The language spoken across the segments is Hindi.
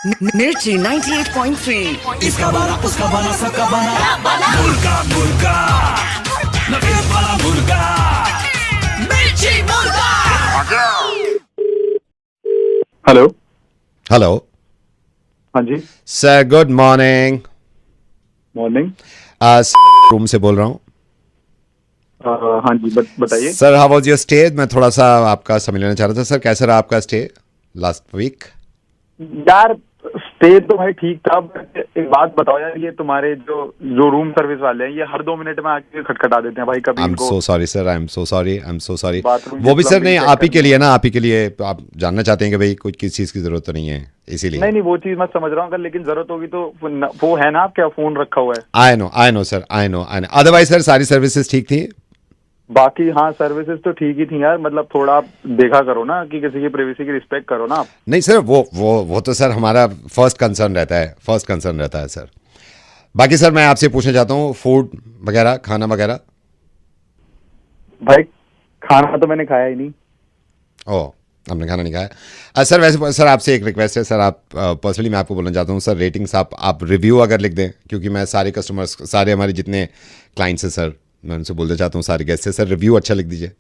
मिर्ची 98.3। इसका बना उसका बना सबका बना मुर्गा मुर्गा नवीन वाला मुर्गा मिर्ची मुर्गा। हेलो। हेलो हाँ जी। Sir, good morning. Morning. Room से बोल रहा हूँ। हाँ जी, बताइए। Sir, how was your stay? मैं थोड़ा सा आपका समय लेना चाह रहा था। सर, कैसा रहा आपका स्टे लास्ट वीक? यार स्टे तो भाई ठीक था। एक बात बताओ यार, ये तुम्हारे जो रूम सर्विस वाले हैं, ये हर 2 मिनट में आके खटखटा देते हैं भाई। कभी I am so sorry sir, I am so sorry. Bathroom वो भी सर नहीं, चेक आप ही के करनी लिए ना, आप ही के लिए। आप जानना चाहते हैं कि भाई कुछ किस चीज़ की जरूरत तो नहीं है, इसीलिए। नहीं, वो चीज मैं समझ रहा हूँ, लेकिन जरूरत होगी तो वो है ना, आप क्या फोन रखा हुआ है? I know sir, I know. Otherwise sir सारी सर्विसेज ठीक थी? बाकी हाँ, सर्विसेज तो ठीक ही थी यार। मतलब थोड़ा आप देखा करो ना कि किसी की प्राइवेसी की रिस्पेक्ट करो ना आप। नहीं सर, वो तो सर हमारा फर्स्ट कंसर्न रहता है सर। बाकी सर मैं आपसे पूछना चाहता हूँ, फूड वगैरह, खाना वगैरह? भाई खाना तो मैंने खाया ही नहीं। ओह, हमने खाना नहीं खाया। सर वैसे सर आपसे एक रिक्वेस्ट है सर, आप पर्सनली मैं आपको बोलना चाहता हूँ सर, रेटिंग्स आप रिव्यू अगर लिख दें, क्योंकि मैं सारे कस्टमर्स, सारे हमारे जितने क्लाइंट्स हैं सर, मैं उनसे बोलना चाहता हूँ, सारे गेस्ट से सर रिव्यू अच्छा लिख दीजिए।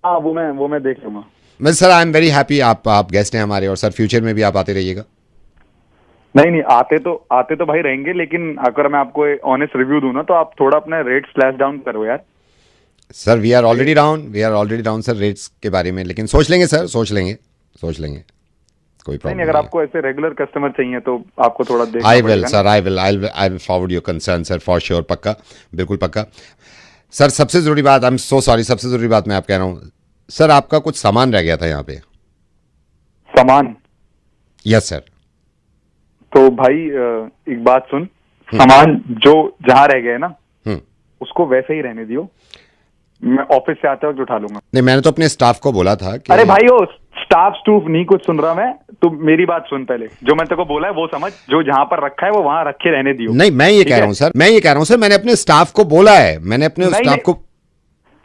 हाँ, वो मैं देख लूँगा। मैं sir I am very happy, आप गेस्ट हैं हमारे, और सर फ्यूचर में भी आप आते रहिएगा। नहीं, आते तो भाई रहेंगे, लेकिन अगर मैं आपको ऑनेस्ट रिव्यू दूं ना, तो आप थोड़ा अपने रेट स्लैश डाउन करो यार। Sir we are already down sir rates के बारे में, लेकिन सोच लेंगे सर, सोच लेंगे, कोई प्रॉब्लम नहीं। अगर आपको ऐसे रेगुलर कस्टमर चाहिए तो आपको थोड़ा देखना आई पड़ेगा will sir, I will forward your concern sir, for sure, पक्का, बिल्कुल पक्का। सर सबसे ज़रूरी बात, आई एम सो सॉरी, सबसे ज़रूरी बात मैं आप कह रहा हूँ सर, आपका कुछ सामान रह गया था यहाँ पे। सामान? Yes sir. तो भाई एक बात सुन, सामान जो जहाँ रह गए ना, उसको वैसे ही रहने दियो। मैं ऑफिस से आते वक्त उठा लूंगा। नहीं, मैंने तो अपने स्टाफ को बोला था कि... अरे भाई, वो स्टाफ स्टूफ नहीं कुछ सुन रहा मैं। तू मेरी बात सुन पहले, जो मैं तेरे को बोला है वो समझ। जो जहां पर रखा है वो वहां रखे रहने दियो। नहीं, मैं ये कह रहा हूँ सर, मैंने अपने स्टाफ को बोला है, मैंने अपने स्टाफ को...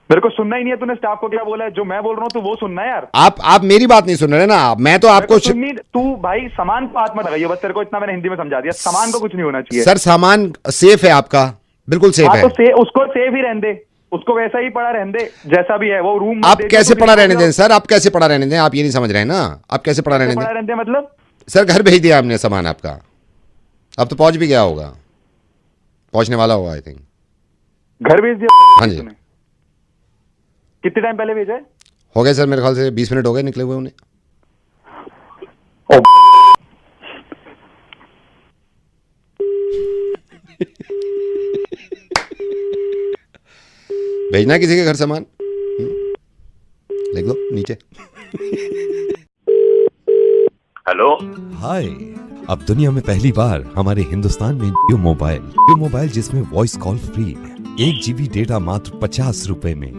मेरे को सुनना ही नहीं है तूने स्टाफ को क्या बोला है। जो मैं बोल रहा हूँ तो वो सुनना है यार। आप मेरी बात नहीं सुन रहे ना, मैं तो आपको... तू भाई सामान को हाथ मत लगाइए, बस तेरे को इतना मैंने हिंदी में समझा दिया। सामान को कुछ नहीं होना चाहिए सर। सामान सेफ है आपका, बिल्कुल सेफ है। तो उसको सेफ ही रहने दे, उसको वैसा ही पड़ा रहने दे जैसा भी है। वो रूम आप कैसे पड़ा रहने दें सर? आप कैसे पड़ा रहने दें? आप ये नहीं समझ रहे हैं ना, आप कैसे पड़ा रहने दें? मतलब सर घर भेज दिया हमने सामान आपका, अब तो पहुंच भी गया होगा, पहुंचने वाला होगा आई थिंक। घर भेज दिया? हाँ जी। कितने टाइम पहले भेजा है? हो गए सर, मेरे ख्याल से 20 मिनट हो गए निकले हुए उन्हें। भेजना किसी के घर सामान, लिख दो नीचे। हेलो, हाय। अब दुनिया में पहली बार हमारे हिंदुस्तान में जियो मोबाइल जिसमें voice call free, 1 GB data मात्र 50 रुपए में,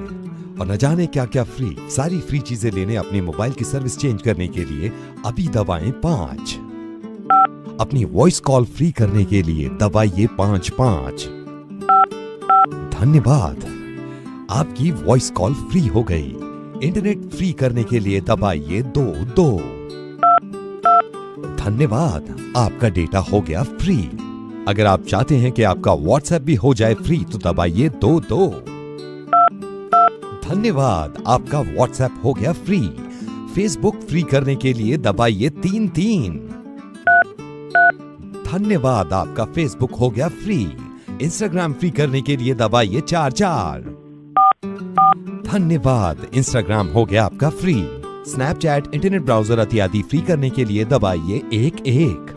और न जाने क्या क्या फ्री। सारी फ्री चीजें लेने अपने मोबाइल की सर्विस चेंज करने के लिए अभी दबाएं 5। अपनी वॉइस कॉल फ्री करने के लिए दबाइए 5। धन्यवाद, आपकी वॉइस कॉल फ्री हो गई। इंटरनेट फ्री करने के लिए दबाइए 2। धन्यवाद, आपका डेटा हो गया फ्री। अगर आप चाहते हैं कि आपका व्हाट्सएप भी हो जाए फ्री तो दबाइए 2। धन्यवाद, आपका व्हाट्सएप हो गया फ्री। फेसबुक फ्री करने के लिए दबाइए 3। धन्यवाद, आपका फेसबुक हो गया फ्री। इंस्टाग्राम फ्री करने के लिए दबाइए 4। धन्यवाद, इंस्टाग्राम हो गया आपका फ्री। स्नैपचैट, इंटरनेट ब्राउजर इत्यादि फ्री करने के लिए दबाइए 1।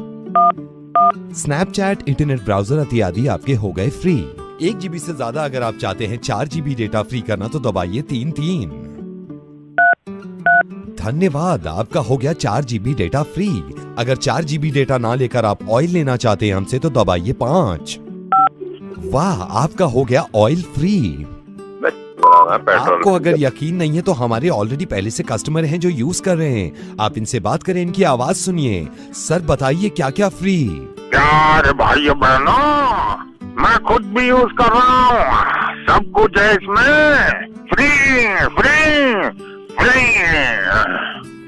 स्नैपचैट, इंटरनेट ब्राउजर इत्यादि आपके हो गए फ्री। 1 GB से ज्यादा अगर आप चाहते हैं 4 GB डेटा फ्री करना तो दबाइए 3। धन्यवाद, आपका हो गया 4 GB डेटा फ्री। अगर 4 GB डेटा ना लेकर आप ऑयल लेना चाहते हैं हमसे तो दबाइए 5। वाह, आपका हो गया ऑयल फ्री। आपको अगर यकीन नहीं है तो हमारे ऑलरेडी पहले से कस्टमर हैं जो यूज कर रहे हैं, आप इनसे बात करें, इनकी आवाज सुनिए। सर बताइए क्या क्या फ्री? यार भाई बहनों, मैं खुद भी यूज कर रहा हूँ, सब कुछ है इसमें, फ्री फ्री फ्री।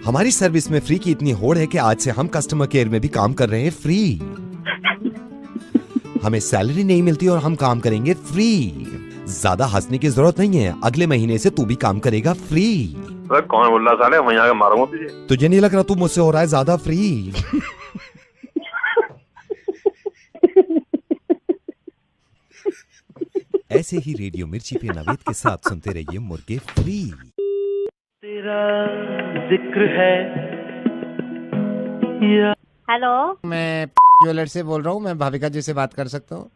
हमारी सर्विस में फ्री की इतनी होड़ है कि आज से हम कस्टमर केयर में भी काम कर रहे हैं फ्री। हमें सैलरी नहीं मिलती और हम काम करेंगे फ्री। ज्यादा हंसने की जरूरत नहीं है, अगले महीने से तू भी काम करेगा फ्री। अरे कौन बोल रहा साले, वहीं आके मारूंगा तुझे। तुझे नहीं लग रहा तू मुझसे हो रहा है ज्यादा फ्री? ऐसे ही रेडियो मिर्ची पे नवेद के साथ सुनते रहिए मुर्गे फ्री। तेरा जिक्र है। हेलो, मैं ज्वेलर से बोल रहा हूँ, मैं भाविका जी से बात कर सकता हूँ?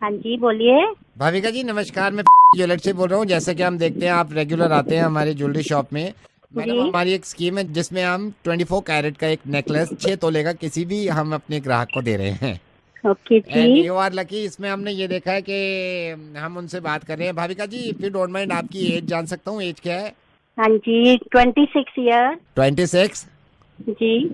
हाँ जी बोलिए। भाविका जी नमस्कार, मैं ज्वेलर से बोल रहा हूँ। जैसा कि हम देखते हैं आप रेगुलर आते हैं हमारी ज्वेलरी शॉप में। मैडम, जी। हमारी एक स्कीम है जिसमें हम 24 कैरेट का एक नेकलेस 6 तोले का किसी भी हम अपने ग्राहक को दे रहे हैं। ओके एंड जी। You are lucky. इसमें हमने ये देखा है कि हम उनसे बात कर रहे हैं। Bhavika ji, if you don't mind, आपकी एज जान सकता हूँ? एज क्या है? हाँ जी, 26 ईयर। 26? जी।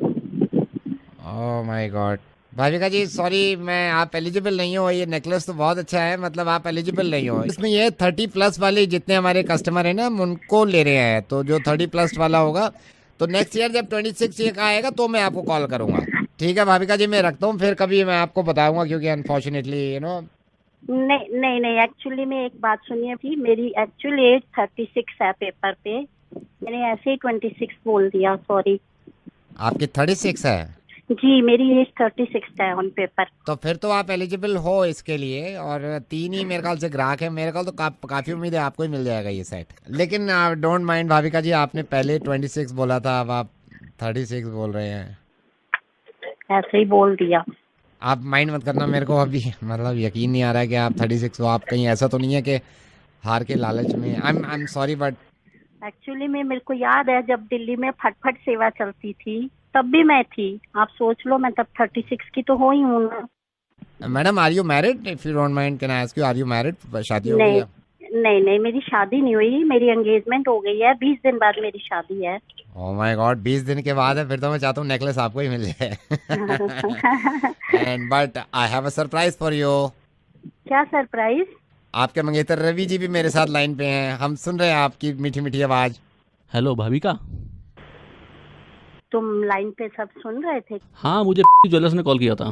Oh my God. Bhavika ji sorry, मैं आप एलिजिबल नहीं हो। ये नेकलेस तो बहुत अच्छा है, मतलब आप एलिजिबल नहीं हो इसमें। ये 30 प्लस वाले जितने हमारे कस्टमर हैं ना, हम उनको ले रहे हैं। तो जो 30 प्लस वाला होगा, तो नेक्स्ट ईयर जब 26 ईयर का आएगा तो मैं आपको कॉल करूंगा। ठीक है भाविका जी, मैं रखता हूँ, फिर कभी मैं आपको बताऊंगा, क्योंकि अनफॉर्चुनेटली नहीं नहीं नहीं, एक्चुअली में एक बात सुनिए भी, मेरी एक्चुअल एज 36 है पेपर पे। मैंने ऐसे ही 26 बोल दिया, सॉरी। आपकी 36 है? जी, मेरी एज 36 है ऑन पेपर। तो फिर तो आप एलिजिबल हो इसके लिए। और 3 ही मेरे ख्याल से ग्राहक है। मेरे ख्याल तो काफी उम्मीद है आपको ही मिल जाएगा ये सेट। लेकिन डोंट माइंड भाविका जी, आपने पहले 26 बोला था, अब आप 36 बोल रहे हैं। ऐसे ही बोल दिया। आप माइंड मत करना, मेरे को अभी मतलब यकीन नहीं आ रहा है कि आप 36 हो। आप कहीं ऐसा तो नहीं है कि हार के लालच में? I am sorry but actually में मेरे को याद है जब दिल्ली में फटफट सेवा चलती थी तब भी मैं थी। आप सोच लो, मैं तब 36 की तो हो ही हूँ ना। Madam, are you married? If you don't mind can I ask you, are you married? शादी हो गई नहीं है? नहीं नहीं, मेरी शादी नहीं हुई, मेरी एंगेजमेंट हो गई है। 20 दिन बाद मेरी शादी है। ओह माय गॉड, 20 दिन के बाद है? फिर तो मैं चाहता हूँ नेकलेस आपको ही मिल जाए। And but I have a surprise for you. क्या सरप्राइज? आपके मंगेतर रवि जी भी मेरे साथ लाइन पे हैं। हम सुन रहे हैं आपकी मीठी मीठी आवाज। हेलो भाविका। तुम लाइन पे सब सुन रहे थे? हाँ, मुझे ज्वेलर्स ने कॉल किया था।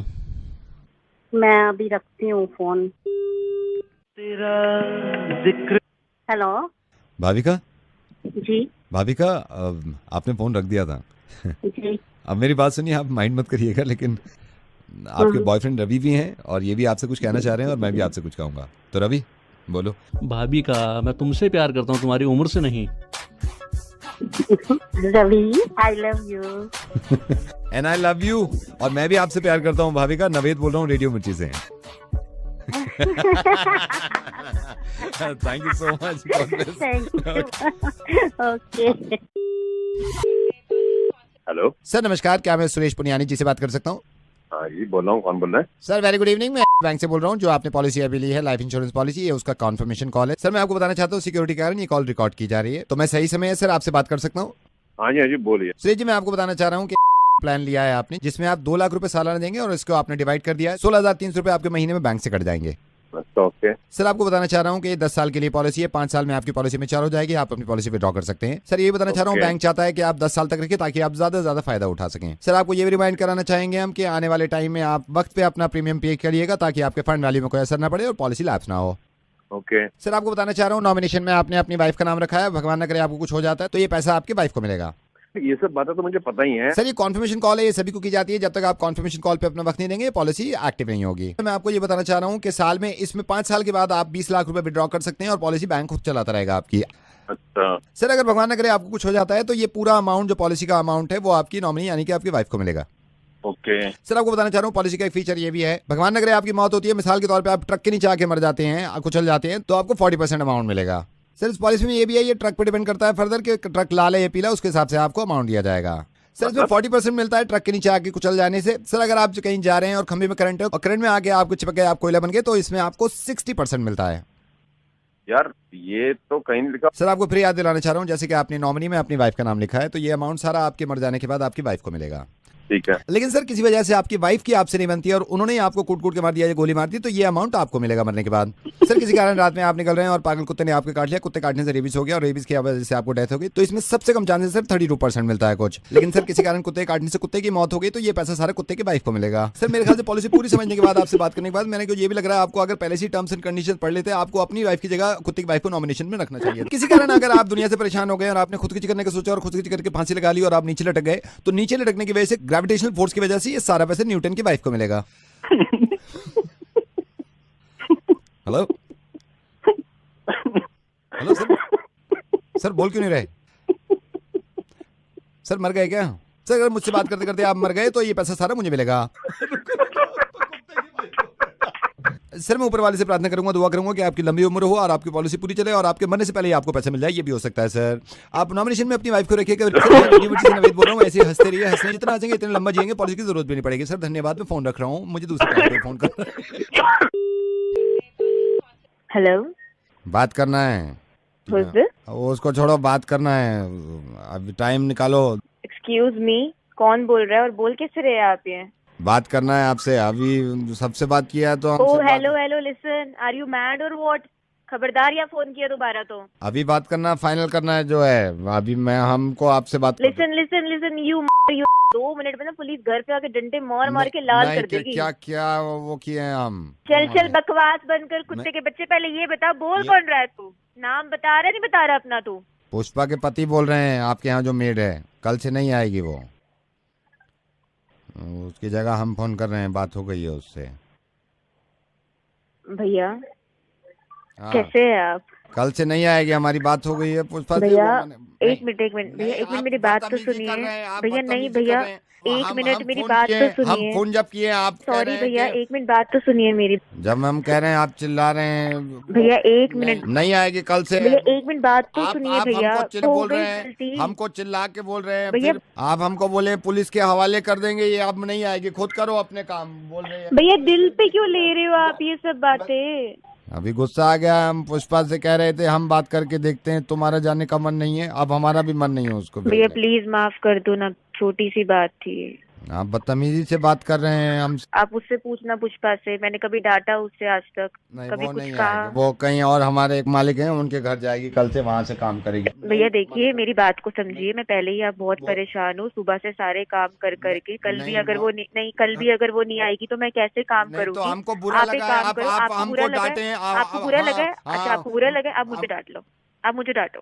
मैं अभी रखती हूँ फोन। तेरा जिक्र। हेलो। भाविका, जी। भाविका, आपने फोन रख दिया था। जी। अब मेरी बात सुनिए, आप माइंड मत करिएगा, लेकिन आपके बॉयफ्रेंड रवि भी हैं और ये भी आपसे कुछ कहना चाह रहे हैं और मैं भी आपसे कुछ कहूंगा। तो रवि बोलो। भाविका, मैं तुमसे प्यार करता हूँ, तुम्हारी उम्र से नहीं। Ravi, I love you. And I love you. और मैं भी आपसे प्यार करता हूँ भाविका। नवेद बोल रहा हूँ रेडियो मिर्ची से। Thank you so much. Thank you. Okay. Hello. Sir नमस्कार, क्या मैं सुरेश पुनियानी जी से बात कर सकता हूँ? हाँ जी, बोल रहा हूँ। कौन बोल रहा है? सर वेरी गुड इवनिंग, मैं बैंक से बोल रहा हूँ। जो आपने पॉलिसी अभी ली है, लाइफ इंश्योरेंस पॉलिसी, ये उसका कॉन्फर्मेशन कॉल है। सर मैं आपको बताना चाहता हूँ, सिक्योरिटी के कारण ये कॉल रिकॉर्ड की जा रही है। तो मैं सही समय है सर आपसे बात कर सकता हूँ? हाँ जी बोलिए। सुरेश जी, मैं आपको बताना चाह रहा हूँ कि प्लान लिया है आपने, जिसमें आप 2 लाख रुपए सालाना देंगे और इसको आपने डिवाइड कर दिया है। 16,300 रुपए आपके महीने में बैंक से कट जाएंगे। ओके। सर आपको बताना चाह रहा हूँ कि ये 10 साल के लिए पॉलिसी है। 5 साल में आपकी पॉलिसी में 4 हो जाएगी। आप अपनी पॉलिसी विड्रॉ कर सकते हैं। सर ये बताना चाह रहा हूँ, Okay. बैंक चाहता है कि आप 10 साल तक रखिए ताकि आप ज्यादा से ज्यादा फायदा उठा सकें। सर आपको ये भी रिमाइंड कराना चाहेंगे हम कि आने वाले टाइम में आप वक्त पे अपना प्रीमियम पे करिएगा ताकि आपके फंड वैल्यू में कोई असर ना पड़े और पॉलिसी लैप्स ना हो। ओके। सर आपको बताना चाह रहा हूँ, नॉमिनेशन में आपने अपनी वाइफ का नाम रखा है। भगवान न करे आपको कुछ हो जाता है तो ये पैसा आपकी वाइफ को मिलेगा। ये सब बातें तो मुझे पता ही है। सर ये कॉन्फर्मेशन कॉल है, ये सभी को की जाती है। जब तक आप कॉन्फर्मेशन कॉल पे अपना वक्त नहीं देंगे, पॉलिसी एक्टिव नहीं होगी। मैं आपको ये बताना चाह रहा हूँ कि साल में इसमें 5 साल के बाद आप 20 लाख रुपए विड्रॉ कर सकते हैं और पॉलिसी बैंक खुद चलाता रहेगा आपकी। अच्छा। सर अगर भगवान न करे आपको कुछ हो जाता है तो ये पूरा अमाउंट, जो पॉलिसी का अमाउंट है, वो आपकी नॉमिनी यानी कि आपकी वाइफ को मिलेगा। ओके। सर आपको बताना चाह रहा हूँ, पॉलिसी का एक फीचर ये भी है, भगवान न करे आपकी मौत होती है, मिसाल के तौर पे आप ट्रक के नीचे आके मर जाते हैं, कुचल जाते हैं, तो आपको 40% अमाउंट मिलेगा। सर इस पॉलिसी में ये भी है, ये ट्रक पे डिपेंड करता है फर्दर कि ट्रक लाल है या पीला, उसके हिसाब से आपको अमाउंट दिया जाएगा। सर इसमें 40% मिलता है ट्रक के नीचे आके कुचल जाने से। सर अगर आप कहीं जा रहे हैं और खंभे में करंट है और करंट में आके आपको चिपक गए, आप कोयला बन गए, तो इसमें आपको 60% मिलता है। यार ये तो कहीं नहीं लिखा। सर आपको फिर याद दिलाना चाह रहा हूँ, जैसे कि आपने नॉमिनी में अपनी वाइफ का नाम लिखा है, तो ये अमाउंट सारा आपके मर जाने के बाद आपकी वाइफ को मिलेगा। ठीक है। लेकिन सर किसी वजह से आपकी वाइफ की आपसे नहीं बनती है और उन्होंने ही आपको कूट कूट के मार दिया, ये गोली मार दी, तो ये अमाउंट आपको मिलेगा मरने के बाद। सर किसी कारण रात में आप निकल रहे हैं और पागल कुत्ते ने आपके काट लिया, कुत्ते काटने से रेबीज हो गया और रेबीज की वजह से आपको डेथ हो गई, तो इसमें सबसे कम चांसेस सर 32% मिलता है कुछ। लेकिन सर किसी कारण कुत्ते काटने से कुत्ते की मौत हो गई तो ये पैसा सारा कुत्ते की वाइफ को मिलेगा। सर मेरे ख्याल से पॉलिसी पूरी समझने के बाद, आपसे बात करने के बाद, मैंने ये भी लग रहा है आपको अगर पहले से टर्म्स एंड कंडीशन पढ़ लेते, आपको अपनी वाइफ की जगह कुत्ते की वाइफ को नॉमिनेशन में रखना चाहिए। किसी कारण अगर आप दुनिया से परेशान हो गए और आपने खुदकुशी करने का सोचा और खुदकुशी करके फांसी लगा ली और आप नीचे लटक गए, तो नीचे लटकने की वजह से ग्रेविटेशनल फोर्स की वजह से ये सारा पैसा न्यूटन की वाइफ को मिलेगा। हेलो हेलो सर बोल क्यों नहीं रहे? सर मर गए क्या? सर अगर मुझसे बात करते करते आप मर गए तो ये पैसा सारा मुझे मिलेगा। सर मैं ऊपर वाले से प्रार्थना करूंगा, दुआ करूंगा कि आपकी लंबी उम्र हो और आपकी पॉलिसी पूरी चले और आपके मरने से पहले ही आपको पैसा मिल जाए, ये भी हो सकता है। सर आप नॉमिनेशन में अपनी वाइफ को रखिएगा। नवेद बोल रहा हूँ, ऐसे हंसते रहिए, हंसने जितना हंसेंगे इतने लंबा जिएंगे, पॉलिसी की जरूरत भी नहीं पड़ेगी। सर धन्यवाद, मैं फोन रख रहा हूँ, मुझे दूसरे काम पे फोन कर। हेलो, बात करना है उसको छोड़ो, बात करना है, अभी टाइम निकालो। एक्सक्यूज मी, कौन बोल रहा है और बोल किस रहे हैं आप? ये बात करना है आपसे, अभी सबसे बात किया है तो oh hello listen, are you mad or what? खबरदार, या फोन किया दोबारा तो अभी बात करना, फाइनल करना है जो है, अभी मैं हमको आपसे बात। लिसन यू 2 मिनट में ना पुलिस घर पे आके डंडे मार के लाल कर देगी। क्या वो किए हैं हम? चल बकवास बनकर कुत्ते के बच्चे, पहले ये बता बोल कौन रहा है तू? नाम बता रहा नहीं बता रहा अपना तू? पुष्पा के पति बोल रहे हैं, आपके यहाँ जो मेड है, कल से नहीं आएगी वो, उसकी जगह हम फोन कर रहे हैं, बात हो गई है उससे। भैया कैसे है आप? कल से नहीं आएगी, हमारी बात हो गई है पुष्पा से। भैया एक मिनट भैया, एक मिनट मेरी बात तो सुनिए भैया। नहीं भैया, एक मिनट मेरी बात तो सुनिए। हम फोन जब किए आप, सॉरी भैया, एक मिनट बात तो सुनिए मेरी। जब हम कह रहे हैं आप चिल्ला रहे हैं। भैया एक मिनट, नहीं आएगी कल से भैया, एक मिनट बात तो सुनिए भैया। बोल रहे हैं, हमको चिल्ला के बोल रहे हैं भैया, आप हमको बोले पुलिस के हवाले कर देंगे, ये अब नहीं आएगी, खुद करो अपने काम, बोल रहे हैं। भैया दिल पे क्यों ले रहे हो आप ये सब बातें? अभी गुस्सा आ गया, हम पुष्पा से कह रहे थे हम बात करके देखते हैं, तुम्हारा जाने का मन नहीं है, अब हमारा भी मन नहीं है उसको। भैया प्लीज माफ कर दो ना, छोटी सी बात थी। आप बदतमीजी से बात कर रहे हैं हम। आप उससे पूछना पुष्पा से, मैंने कभी डांटा उससे आज तक? नहीं, कभी वो कुछ नहीं कहा? वो कहीं और हमारे एक मालिक हैं, उनके घर जाएगी, कल से वहाँ से काम करेगी। भैया देखिए मेरी बात को समझिए, मैं पहले ही आप बहुत परेशान हूँ सुबह से सारे काम कर करके। कल भी अगर वो नहीं आएगी तो मैं कैसे काम करूँगी? तो हमको बुरा लगा, आप हमको डांटे, आपको बुरा लगा? अच्छा आपको बुरा लगा, आप मुझे डांट लो, आप मुझे डांटो,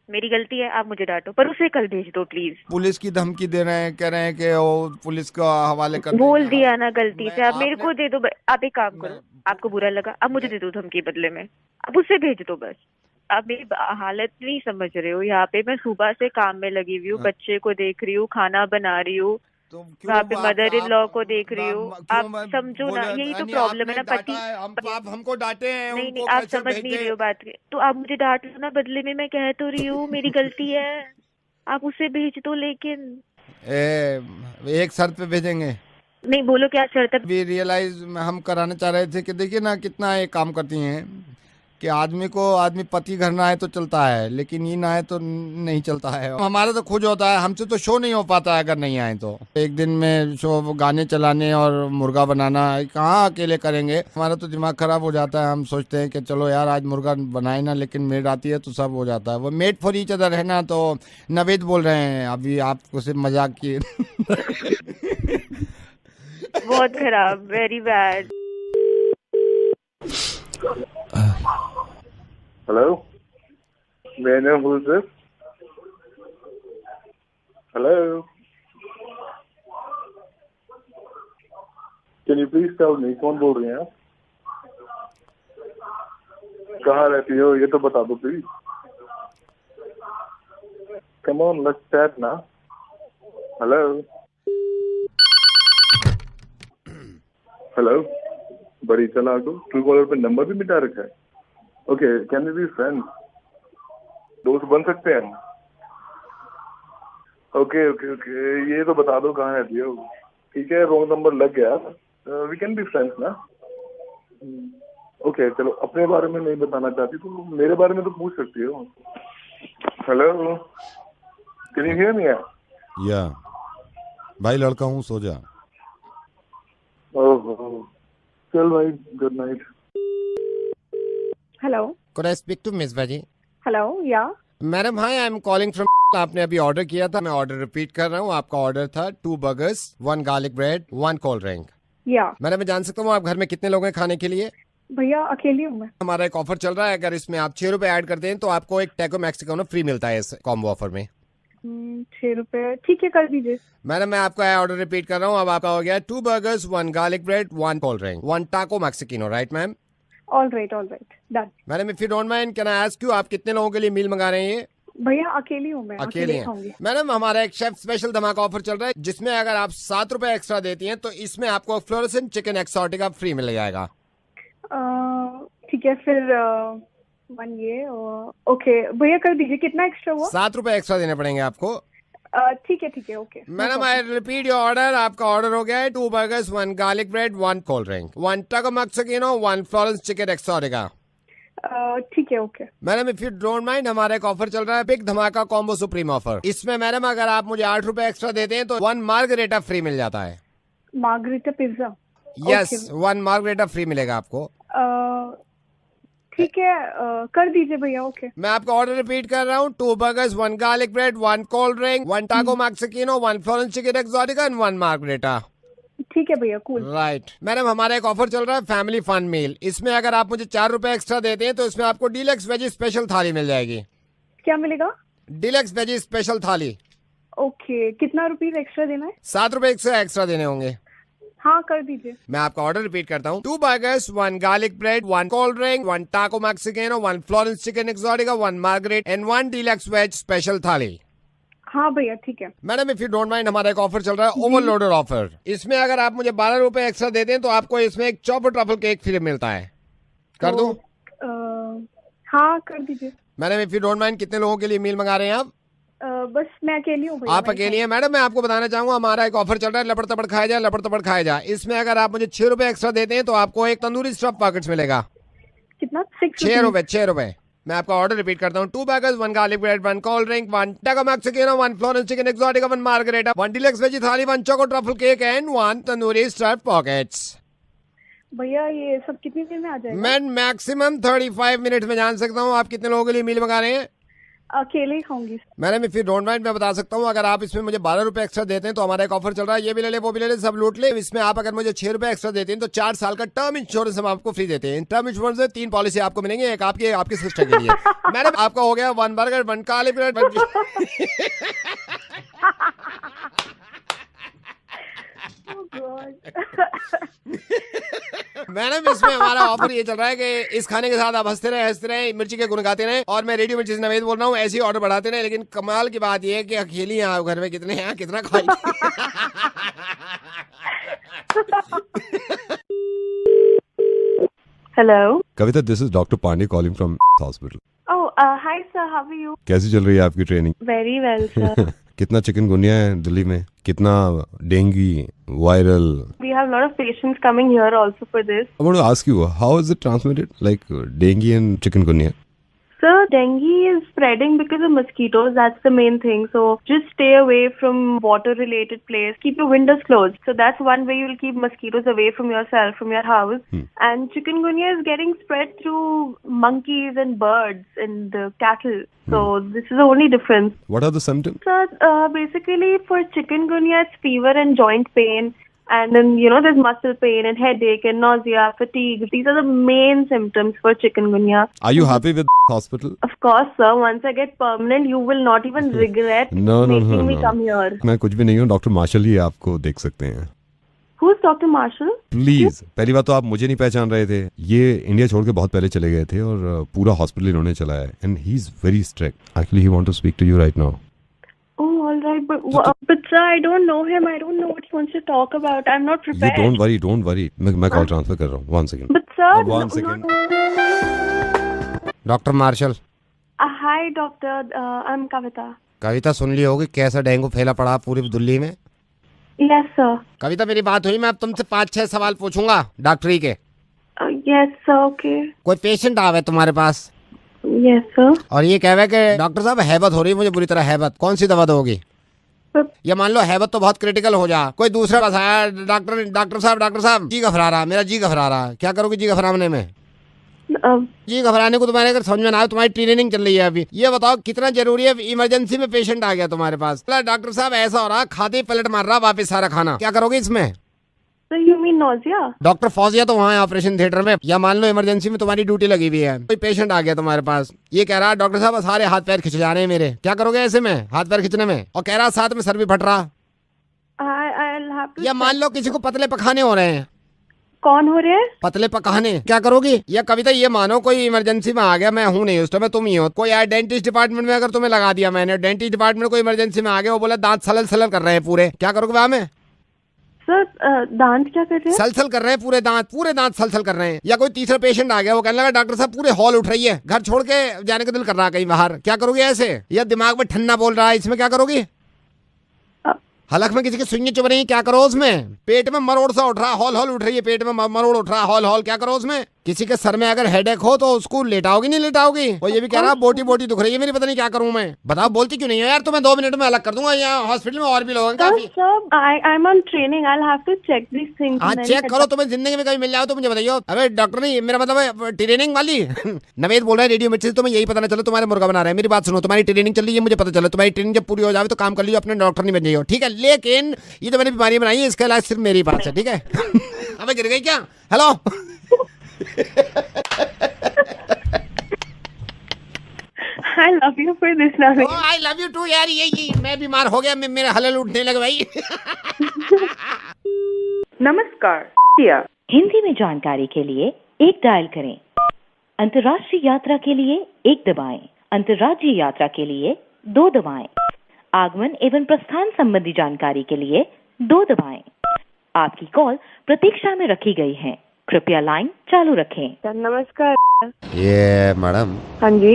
मेरी गलती है, आप मुझे डांटो, पर उसे कल भेज दो प्लीज। पुलिस की धमकी दे रहे हैं, कह रहे हैं कि वो पुलिस को हवाले कर। बोल दिया ना गलती से, आप मेरे को दे दो। आप एक काम करो, आपको बुरा लगा, अब मुझे दे दो धमकी बदले में, अब उसे भेज दो बस। आप मेरी हालत नहीं समझ रहे हो, यहाँ पे मैं सुबह से काम में लगी हुई हूँ, बच्चे को देख रही हूँ, खाना बना रही हूँ, वहाँ पे मदर इन लॉ को देख रही हूँ। आप समझो ना, यही तो प्रॉब्लम है ना। पति आप हमको डांटे हैं। नहीं आप समझ नहीं रहे हो बात, तो आप मुझे डांट लो ना बदले में, मैं कह तो रही हूँ मेरी गलती है, आप उसे भेज दो। लेकिन एक शर्त पे भेजेंगे। नहीं बोलो क्या शर्त है? भी रियलाइज हम कराना चाह रहे थे कि देखिए ना कितना ये काम करती हैं कि आदमी पति घर ना आए तो चलता है, लेकिन ये ना आए तो नहीं चलता है। हमारा तो खुद होता है, हमसे तो शो नहीं हो पाता है अगर नहीं आए तो। एक दिन में शो गाने चलाने और मुर्गा बनाना कहाँ अकेले करेंगे, हमारा तो दिमाग खराब हो जाता है। हम सोचते हैं कि चलो यार आज मुर्गा बनाए ना, लेकिन मेड आती है तो सब हो जाता है। वो मेड फॉर ईच अदर है ना। तो नवेद बोल रहे हैं, अभी आपको सिर्फ मजाक किए। बहुत खराब, very bad. Hello? May I know who is this? Hello? Can you please tell me कौन बोल रहे हैं? कहाँ रहती हो ये तो बता दो please. Come on, let's chat ना। Hello? Hello? बड़ी चालाक हो, ट्रू कॉलर पे नंबर भी मिटा रखा है। Okay, can we be friends? दोस्त बन सकते हैं? ओके, ये तो बता दो कहाँ रहती हो। ठीक है, रॉन्ग नंबर लग गया, वी कैन बी फ्रेंड्स ना। ओके चलो, अपने बारे में नहीं बताना चाहती तो मेरे बारे में तो पूछ सकती हो। Hello, can you hear me? या भाई लड़का हूँ, सो जा। ओहो, चल भाई, good night. Hello Could I speak to Miss Vaji? Hello yeah madam hi, I am calling from. आपने अभी ऑर्डर किया था, मैं ऑर्डर रिपीट कर रहा हूँ। आपका ऑर्डर था 2 burgers, 1 garlic bread, 1 cold drink. या मैडम मैं जान सकता हूँ आप घर में कितने लोग हैं खाने के लिए? भैया अकेली हूँ मैं। हमारा एक ऑफर चल रहा है, अगर इसमें आप 6 रुपए ऐड कर दें तो आपको एक टैको मैक्सिकानो फ्री मिलता है इस कॉम्बो ऑफर में। 6 रुपए ठीक है, कर दीजिए। मैडम मैं आपका ऑर्डर रिपीट कर रहा हूँ। अब आपका हो गया 2 burgers, 1 garlic bread, 1 cold drink, 1 taco Mexicano, right ma'am? All right done. Madam if you don't mind can I ask you, आप कितने लोगों के लिए मील मंगा रहे हैं ये? भैया अकेली हूँ मैं, अकेले खाऊंगी। हैं। मैडम हमारा एक शेफ स्पेशल धमाका ऑफर चल रहा है, जिसमें अगर आप 7 रुपए एक्स्ट्रा देती हैं तो इसमें आपको फ्लोरेसेंट चिकन एक्सोटिका फ्री मिल जाएगा। ठीक है फिर 1 ये ओके भैया कर दीजिए। कितना एक्स्ट्रा हुआ? 7 रुपए एक्स्ट्रा देने पड़ेंगे आपको। ठीक है okay. Madam I repeat your order. आपका ऑर्डर हो गया है 2 burgers, 1 garlic bread, 1 cold drink, 1 taco mexicano, 1 Florence chicken Exotica. ठीक है okay. Madam if you don't mind, हमारा एक ऑफर चल रहा है, बिग धमाका कॉम्बो सुप्रीम ऑफर। इसमें मैडम अगर आप मुझे 8 रुपए एक्स्ट्रा देते हैं तो 1 मार्गरेटा फ्री मिल जाता है। Margherita pizza? Yes, 1 margherita free मिलेगा आपको। ठीक है कर दीजिए भैया। ओके मैं आपका ऑर्डर रिपीट कर रहा हूँ, 2 burgers, 1 garlic bread, 1 cold drink, 1 taco mexicano, 1 Florence chicken exotica and 1 margherita. ठीक है भैया, कूल। राइट मैडम हमारा एक ऑफर चल रहा है, फैमिली फन मील। इसमें अगर आप मुझे 4 रुपए एक्स्ट्रा देते हैं तो इसमें आपको डीलक्स वेजी स्पेशल थाली मिल जाएगी। क्या मिलेगा? डीलक्स वेजी स्पेशल थाली। ओके कितना रुपीज एक्स्ट्रा देना है? 7 रुपए एक्स्ट्रा देने होंगे। हाँ कर दीजिए। मैं आपका ऑर्डर रिपीट करता हूँ, 2 burgers, 1 garlic bread, 1 cold drink, 1 taco mexicano, 1 Florence chicken exotica, 1 margaret and 1 deluxe veg special thali. हाँ भैया ठीक है। Madam if you don't mind, हमारा एक ऑफर चल रहा है, ओवरलोडर ऑफर। इसमें अगर आप मुझे 12 रुपए एक्स्ट्रा देते हैं तो आपको इसमें एक चॉपर ट्रफल केक फ्री मिलता है। कर दूं? हाँ कर दीजिए। Madam if you don't mind, कितने लोगों के लिए मील मंगा रहे हैं आप? बस मैं अकेली हूँ भैया। आप अकेली हैं? मैडम मैं आपको बताना चाहूंगा, हमारा एक ऑफर चल रहा है, लपड़ तपड़ खाया जाए, लपड़ तपड़ खाया जाए। इसमें अगर आप मुझे 6 रुपए एक्स्ट्रा देते हैं तो आपको एक तंदूरी स्टफ पॉकेट्स मिलेगा। कितना? 6 रुपए। मैं आपका ऑर्डर रिपीट करता हूँ, 2 burgers, 1 garlic bread, 1 cold drink, 1 taco mexicano, 1 Florence chicken exotica, 1 margherita, 1 deluxe veggie thali, 1 choco truffle cake and 1 tandoori stuff pockets. भैया ये सब कितनी देर में आ जाएगा? मैं मैक्सिमम 35 मिनट में जान सकता हूँ आप कितने लोगों के लिए मील मंगा रहे हैं। अकेले ही खाऊंगी। Madam if you don't mind, मैं बता सकता हूँ, अगर आप इसमें मुझे 12 रुपए एक्स्ट्रा देते हैं तो हमारा एक ऑफर चल रहा है, ये भी ले ले वो भी ले ले, सब लूट ले। इसमें आप अगर मुझे 6 रुपए एक्स्ट्रा देते हैं तो 4 साल का टर्म इंश्योरेंस हम आपको फ्री देते हैं। टर्म इंश्योरेंस में 3 पॉलिसी आपको मिलेंगे, एक आपके सिस्टर के लिए। मैडम आपका हो गया 1 बर्गर, 1 गार्लिक ब्रेड, मैडम इसमें हमारा ऑफर ये चल रहा है कि इस खाने के साथ आप हंसते रहे, मिर्ची के गुण गाते रहे। और मैं रेडियो मिर्ची नवेद बोल रहा हूँ, ऐसे ही ऑर्डर बढ़ाते रहे। लेकिन कमाल की बात ये है कि अकेली हैं आप घर में, कितने हैं, कितना खाएंगे। Hello Kavita, this is doctor Pandey calling from hospital. Hi sir, how are you? कैसी चल रही है आपकी ट्रेनिंग? Very well sir. कितना चिकनगुनिया है दिल्ली में, कितना dengue, viral? We have a lot of patients coming here also for this. I want to ask you, how is it transmitted, like dengue and chikungunya? Sir, dengue is spreading because of mosquitoes. That's the main thing. So just stay away from water-related place. Keep your windows closed. So that's one way you'll keep mosquitoes away from yourself, from your house. And chikungunya is getting spread through monkeys and birds and the cattle. So this is the only difference. What are the symptoms? Sir, basically for chikungunya, it's fever and joint pain. And then, there's muscle pain and headache and nausea, fatigue. These are the main symptoms for chikungunya. Are you happy with hospital? Of course, sir. Once I get permanent, you will not even regret making me come here. मैं कुछ भी नहीं हूँ, डॉक्टर मार्शल ही आपको देख सकते हैं। Who's Dr. Marshall? प्लीज, पहली बात तो आप मुझे नहीं पहचान रहे थे। ये इंडिया छोड़ के बहुत पहले चले गए थे और पूरा हॉस्पिटल इन्होंने चलाया है। And he is very strict. Actually he want to speak to you right now. Oh, all right, but sir, I don't know him. I don't know what he wants to talk about. I'm not prepared. You don't worry. मैं कॉल ट्रांसफर कर रहा हूँ। 1 second. But sir, one second. Doctor Marshall. Hi, doctor. I'm Kavita. Kavita सुन ली होगी कैसा डेंगू फैला पड़ा पूरी दिल्ली में। Yes, sir. कविता मेरी बात हुई, मैं अब तुमसे 5-6 सवाल पूछूंगा डॉक्टरी के। Yes, sir. Okay. कोई पेशेंट आवे तुम्हारे पास? Yes, sir. और ये कहे कि डॉक्टर साहब हैबत हो रही है मुझे बुरी तरह, हैबत, कौन सी दवा दोगी? या मान लो हैबत तो बहुत क्रिटिकल हो जा, कोई दूसरा बस आया, डॉक्टर साहब जी घबरा रहा, मेरा जी घबरा रहा, क्या करोगे जी घबराने में? जी घबराने को तुम्हारे अगर समझ में ना आए, तुम्हारी ट्रेनिंग चल रही है अभी, ये बताओ कितना जरूरी है, इमरजेंसी में पेशेंट आ गया तुम्हारे पास, डॉक्टर साहब ऐसा हो रहा, खाते ही पलट मार रहा वापस सारा खाना, क्या करोगे इसमें? You mean nausea? Doctor Fauzia तो वहाँ है ऑपरेशन थिएटर में, या मान लो इमरजेंसी में तुम्हारी ड्यूटी लगी हुई है, कोई पेशेंट आ गया तुम्हारे पास, ये कह रहा डॉक्टर साहब सारे हाथ पैर खिंच जा रहे हैं मेरे, क्या करोगे ऐसे में हाथ पैर खिंचने में? और कह रहा साथ में सर भी फट रहा। या मान लो किसी को पतले पखाने हो रहे हैं। कौन हो रहे हैं? पतले पकाने, क्या करोगी? या कविता ये मानो कोई इमरजेंसी में आ गया, मैं हूँ नहीं उस टाइम, तुम ही हो, कोई यार डेंटिस्ट डिपार्टमेंट में अगर तुम्हें लगा दिया मैंने, डेंटिस्ट डिपार्टमेंट कोई इमरजेंसी में आ गया, वो बोला दांत सलल सलल कर रहे हैं पूरे, क्या करोगे वहाँ में? सर दांत क्या कर रहे हैं? सलसल कर रहे हैं पूरे दांत सलसल कर रहे हैं। या कोई तीसरा पेशेंट आ गया, वो कहने लगा डॉक्टर साहब पूरे हॉल उठ रही है, घर छोड़ के जाने का दिल कर रहा है कहीं बाहर, क्या करोगे ऐसे? या दिमाग में ठंडा बोल रहा है, इसमें क्या करोगी? हलक में किसी की सुइयां चुभ रही है, क्या करो उसमें? पेट में मरोड़ सा उठ रहा, हॉल उठ रही है, पेट में मरोड़ उठ रहा, हॉल, क्या करो उसमें? किसी के सर में अगर हेडेक हो तो उसको लेटाओगी नहीं लेटाओगी? वो ये भी कह रहा बोटी दुख रही है मेरी, पता नहीं क्या करूं मैं, बताओ बोलती क्यों नहीं है यार? तो मैं 2 मिनट में अलग कर दूंगा, यहाँ हॉस्पिटल में और भी लोग हैं काफी। I am on training, I have to check this things. हाँ चेक करो, तुम्हें जिंदगी में कभी मिल जाओ तो मुझे बताइए। अबे डॉक्टर नहीं, मेरा मतलब है ट्रेनिंग वाली। नवेद बोल रहा है रेडियो मिर्ची से, तुम्हें यही पता ना चलो तुम्हारे मुर्गा बना रहे हैं। मेरी बात सुनो, तुम्हारी ट्रेनिंग चल रही है, मुझे पता चलो, तुम्हारी ट्रेनिंग जब पूरी हो जाए तो काम कर लीजिए, अपने डॉक्टर नहीं बन जाइए, ठीक है? लेकिन ये तो मैंने बीमारी बनाई है, इसका इलाज सिर्फ मेरी बात है, ठीक है? अबे गिर गई क्या? Hello I love you for this, Naveen. Oh, I love you too यार, ये मैं बीमार हो गया, मेरे हलल उठने लगे भाई। नमस्कार, हिंदी में जानकारी के लिए 1 डायल करें। अंतर्राष्ट्रीय यात्रा के लिए 1 दबाएं। अंतर्राज्यीय यात्रा के लिए 2 दबाएं। आगमन एवं प्रस्थान संबंधी जानकारी के लिए 2 दबाएं। आपकी कॉल प्रतीक्षा में रखी गई है, कृपया लाइन चालू रखें। नमस्कार। ये मैडम, हाँ जी,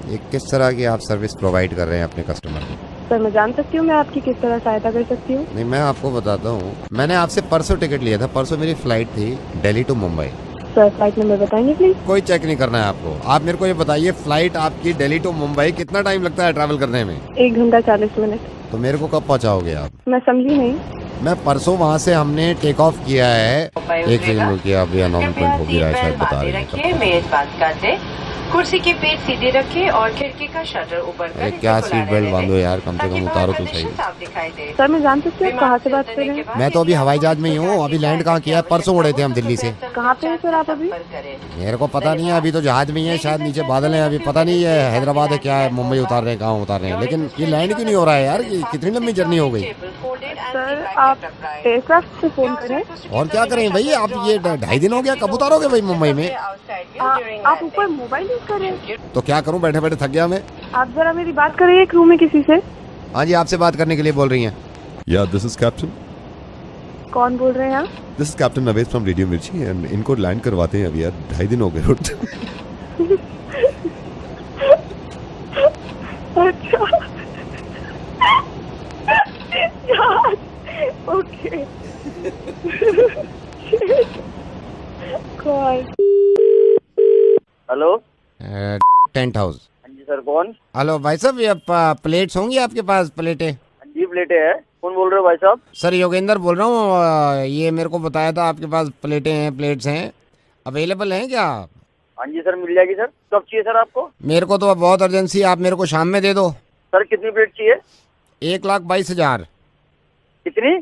ये किस तरह की आप सर्विस प्रोवाइड कर रहे हैं अपने कस्टमर को? सर मैं जान सकती हूँ मैं आपकी किस तरह सहायता कर सकती हूँ? नहीं, मैं आपको बताता हूँ, मैंने आपसे परसों टिकट लिया था, परसों मेरी फ्लाइट थी Delhi to Mumbai. Sir flight number बताएंगे प्लीज? कोई चेक नहीं करना है आपको, आप मेरे को ये बताइए फ्लाइट आपकी दिल्ली टू मुंबई कितना टाइम लगता है ट्रैवल करने में? 1 घंटा 40 मिनट। तो मेरे को कब पहुँचाओगे आप? मैं समझी नहीं। मैं परसों वहाँ से हमने टेक ऑफ किया है। एक सेकंड किया, अभी अनाउंसमेंट हो गया है शायद, बता रहे हैं। कुर्सी के पेट सीधे रखें और खिड़की का शटर ऊपर अरे क्या सीट बेल्ट बांधो यार, कम से कम उतारो तो सही। सर मैं जान सकती हूँ कहाँ से बात कर रहे हैं? मैं तो अभी हवाई जहाज में ही हूँ, अभी लैंड कहाँ किया है? परसों उड़े थे हम दिल्ली से। कहाँ पे हैं सर आप अभी? मेरे को पता नहीं है, अभी तो जहाज में ही है, शायद नीचे बादल है, अभी पता नहीं है हैदराबाद है क्या है, मुंबई उतार रहे हैं, कहाँ उतार रहे हैं, लेकिन ये लैंड क्यों नहीं हो रहा है यार? कितनी लंबी जर्नी हो गई। सर आप एयरक्राफ्ट से फोन करें। और क्या करें भाई, आप ये 2.5 दिन हो गया, कब उतारोगे भाई मुंबई में? आप ऊपर मोबाइल यूज कर रहे हैं? तो क्या करूं, बैठे बैठे थक गया मैं। आप जरा मेरी बात करिए एक रूम में किसी से। हाँ जी, आपसे बात करने के लिए बोल रही हैं। या दिस इज कैप्टन। कौन बोल रहे हैं आप? This is captain Naved from radio मिर्ची एंड इनको लैंड करवाते हैं अभी यार, 2.5 दिन हो गए। अच्छा ओके। Hello, tent house. हाँ जी सर, कौन? हेलो भाई साहब, ये प्लेट्स होंगी आपके पास? प्लेटें? हाँ जी प्लेटें है। कौन बोल रहे हो भाई साहब? सर योगेंद्र बोल रहा हूँ, ये मेरे को बताया था आपके पास प्लेटें हैं, प्लेट्स हैं, अवेलेबल हैं क्या? हाँ जी सर, मिल जाएगी सर। कब चाहिए सर आपको? मेरे को तो अब बहुत अर्जेंसी है, आप मेरे को शाम में दे दो। सर कितनी प्लेट चाहिए? 1,22,000। कितनी?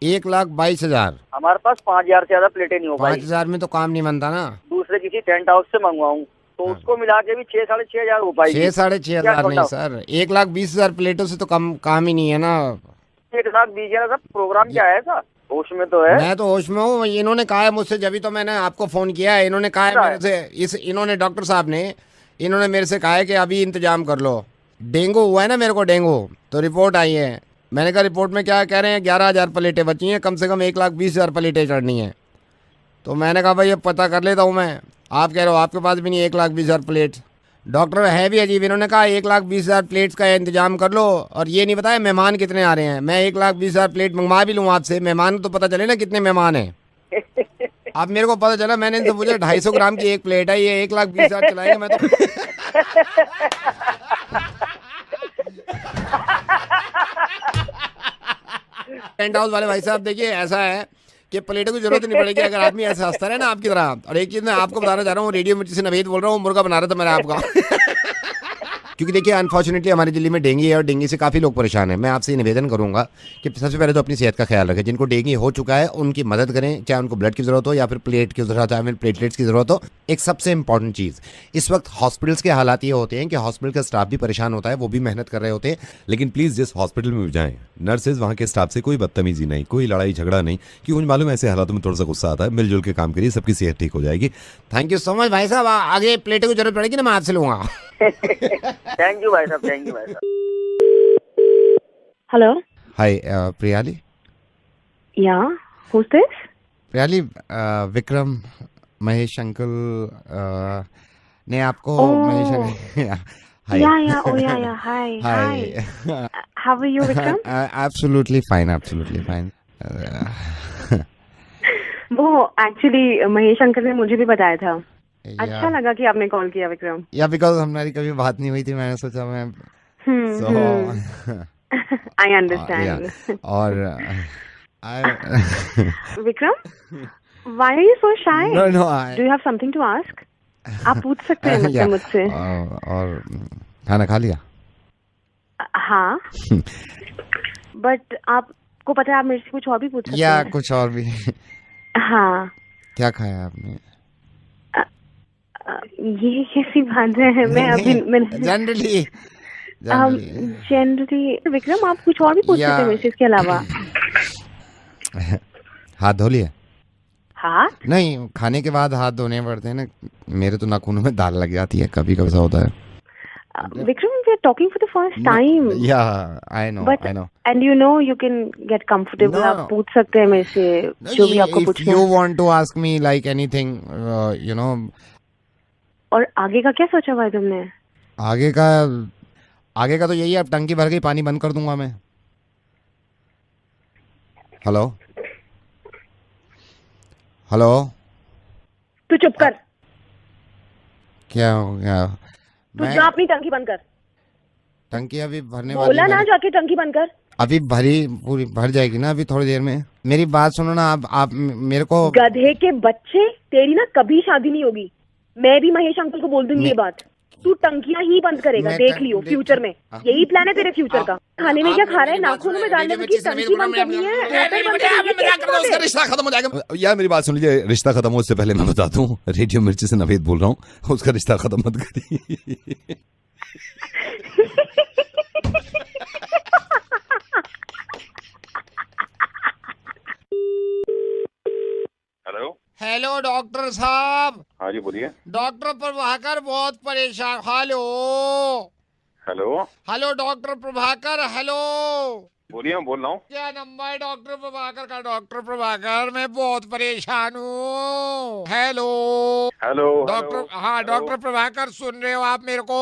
1,22,000। हमारे पास 5,000 से ज्यादा प्लेटें नहीं हो पाएगी। 5,000 में तो काम नहीं बनता ना। दूसरे किसी टेंट हाउस से मंगवाऊँ तो उसको मिला के भी 6,500 हो पाएगी। 6,500 नहीं सर, 1,20,000 प्लेटों से तो कम काम ही नहीं है ना। 1,20,000 सर, प्रोग्राम क्या है सर? होश में तो है। मैं तो होश में हूँ, इन्होंने कहा है मुझसे, जब तो मैंने आपको फोन किया है। इन्होंने कहा है मेरे से, इन्होंने डॉक्टर साहब ने, इन्होंने मेरे से कहा है कि अभी इंतजाम कर लो। डेंगू हुआ है ना मेरे को, डेंगू, तो रिपोर्ट आई है। मैंने कहा रिपोर्ट में क्या कह रहे हैं? 11,000 प्लेटें बची हैं, कम से कम 1,20,000 प्लेटें चढ़नी है। तो मैंने कहा भाई ये पता कर लेता हूँ मैं। आप कह रहे हो आपके पास भी नहीं 1,20,000 प्लेट। डॉक्टर है भी अजीब, इन्होंने कहा 1,20,000 प्लेट्स का इंतजाम कर लो, और ये नहीं बताया मेहमान कितने आ रहे हैं। मैं 1,20,000 प्लेट मंगवा भी लूँ आपसे, मेहमान तो पता चले ना कितने मेहमान हैं। अब मेरे को पता चला, मैंने इनसे पूछा 250 ग्राम की एक प्लेट है, ये 1,20,000 चलाएंगे। मैं तो टेंट हाउस वाले भाई साहब देखिए ऐसा है कि प्लेटों की जरूरत नहीं पड़ेगी अगर आदमी ऐसे हंसता रहे ना आपकी तरह। और एक चीज मैं आपको बताना चाह रहा हूँ, रेडियो मिर्ची से नवेद बोल रहा हूँ, मुर्गा बना रहा था मैंने आपका। क्योंकि देखिए अनफॉर्चुनेटली हमारी दिल्ली में डेंगू है और डेंगू से काफ़ी लोग परेशान हैं। मैं आपसे ये निवेदन करूंगा कि सबसे पहले तो अपनी सेहत का ख्याल रखें। जिनको डेंगू हो चुका है उनकी मदद करें, चाहे उनको ब्लड की ज़रूरत हो या फिर प्लेट की ज़रूरत, चाहे फिर प्लेटलेट्स की ज़रूरत हो। एक सबसे इंपॉर्टेंट चीज़, इस वक्त हॉस्पिटल्स के हालात ये होते हैं कि हॉस्पिटल का स्टाफ भी परेशान होता है, वो भी मेहनत कर रहे होते हैं। लेकिन प्लीज़ जिस हॉस्पिटल में भी जाएं, नर्सेज वहाँ के स्टाफ से कोई बदतमीजी नहीं, कोई लड़ाई झगड़ा नहीं, क्योंकि मुझे मालूम है ऐसे हालातों में थोड़ा सा गुस्सा आता है। मिलजुल के काम करिए, सबकी सेहत ठीक हो जाएगी। थैंक यू सो मच भाई साहब। आगे प्लेटों की जरूरत पड़ेगी ना मैं आपसे लूँगा। थैंक यू भाई साहब, थैंक यू भाई साहब। हेलो। हाय प्रियाली। या who's this? Priyali, Vikram Mahesh uncle ने आपको Yeah, oh yeah, hi. How are you, Vikram? Absolutely fine. वो एक्चुअली महेश अंकल ने मुझे भी बताया था। अच्छा लगा कि आपने कॉल किया विक्रम। या बिकॉज हमारी कभी बात नहीं हुई थी, मैंने सोचा मैं आई अंडरस्टैंड। और Vikram, why are you so shy? No, Do you have something to ask? आप पूछ सकते हैं मतलब मुझसे। और खाना खा लिया? हाँ। बट आपको पता है आप मेरे से कुछ और भी पूछ सकते हैं। या कुछ और भी? हाँ। क्या खाया आपने? ये कैसी बात है? मैं अभी जनरली विक्रम आप कुछ और भी पूछ सकते हैं मेरे से इसके अलावा। हाथ धो लिए? हाथ नहीं, खाने के बाद हाथ धोने पड़ते हैं ना। मेरे तो नाखूनों में दाल लग जाती है, कभी कभी ऐसा होता है। Vikram, we are talking for the first time. Yeah, I know. And you know you can get comfortable. आप पूछ सकते हैं मेरे से जो भी आपको पूछना है। If you want to ask me like anything, you know. और आगे का क्या सोचा हुआ है तुमने? आगे का तो यही है, अब टंकी भर गई, पानी बंद कर दूंगा मैं। हेलो। तू चुप कर। क्या हो गया? तू जा अपनी टंकी बंद कर। टंकी अभी भरने वाली बोला ना, जाके टंकी बंद कर। अभी पूरी भर जाएगी ना अभी थोड़ी देर में। मेरी बात सुनो ना, आप मेरे को। गधे के बच्चे, तेरी ना कभी शादी नहीं होगी। मैं भी महेश अंकल को बोल दूंगी ये बात। तू टंकियां ही बंद करेगा, देख लियो फ्यूचर में। यही प्लान है तेरे फ्यूचर का। खाने में क्या खा रहा है? नाखूनों में डालने में टंकी बंद करनी है। रिश्ता खत्म हो जाएगा। यार मेरी बात सुन लीजिए, रिश्ता खत्म हो उससे पहले मैं बताता हूँ, रेडियो मिर्ची से नवेद बोल रहा हूँ, उसका रिश्ता खत्म मत करिए। हेलो डॉक्टर साहब। हाँ जी बोलिए। डॉक्टर प्रभाकर बहुत परेशान। Hello doctor Prabhakar, hello. बोलिए, मैं बोल रहा हूँ। क्या नंबर है डॉक्टर प्रभाकर का? डॉक्टर प्रभाकर मैं बहुत परेशान हूँ। Hello doctor. हाँ डॉक्टर प्रभाकर, सुन रहे हो आप मेरे को?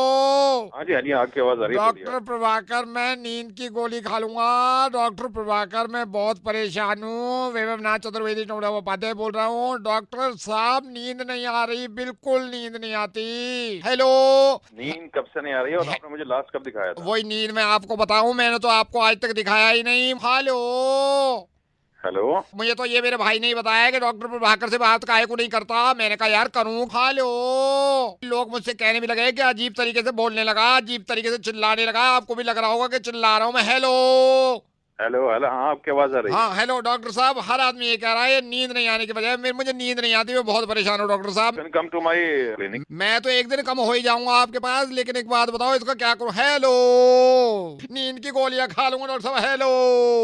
हाँ जी आपकी आवाज आ रही है। डॉक्टर प्रभाकर मैं नींद की गोली खा लूंगा। डॉक्टर प्रभाकर मैं बहुत परेशान हूँ। वैभवनाथ चतुर्वेदी उपाध्याय बोल रहा हूँ। डॉक्टर साहब नींद नहीं आ रही, बिल्कुल नींद नहीं आती। हेलो। नींद कब से नहीं आ रही है और आपने मुझे लास्ट कब दिखाया था? वही नींद मैं आपको बताऊं, मैंने तो आपको आज तक दिखाया ही नहीं। हेलो। मुझे तो ये मेरे भाई ने ही बताया कि डॉक्टर प्रभाकर से बात काहे को नहीं करता। मैंने कहा यार करूं। लोग मुझसे कहने भी लगे कि अजीब तरीके से बोलने लगा, अजीब तरीके से चिल्लाने लगा। आपको भी लग रहा होगा कि चिल्ला रहा हूं मैं। हेलो। हाँ आपकी आवाज आ रही है। हाँ हेलो डॉक्टर साहब, हर आदमी ये कह रहा है नींद नहीं आने की बजाय मुझे नींद नहीं आती, मैं बहुत परेशान हूँ डॉक्टर साहब। Come to my clinic. मैं तो एक दिन कम हो ही जाऊंगा आपके पास, लेकिन एक बात बताओ इसका क्या करूँ? हेलो। नींद की गोलियां खा लूंगा डॉक्टर साहब। हेलो।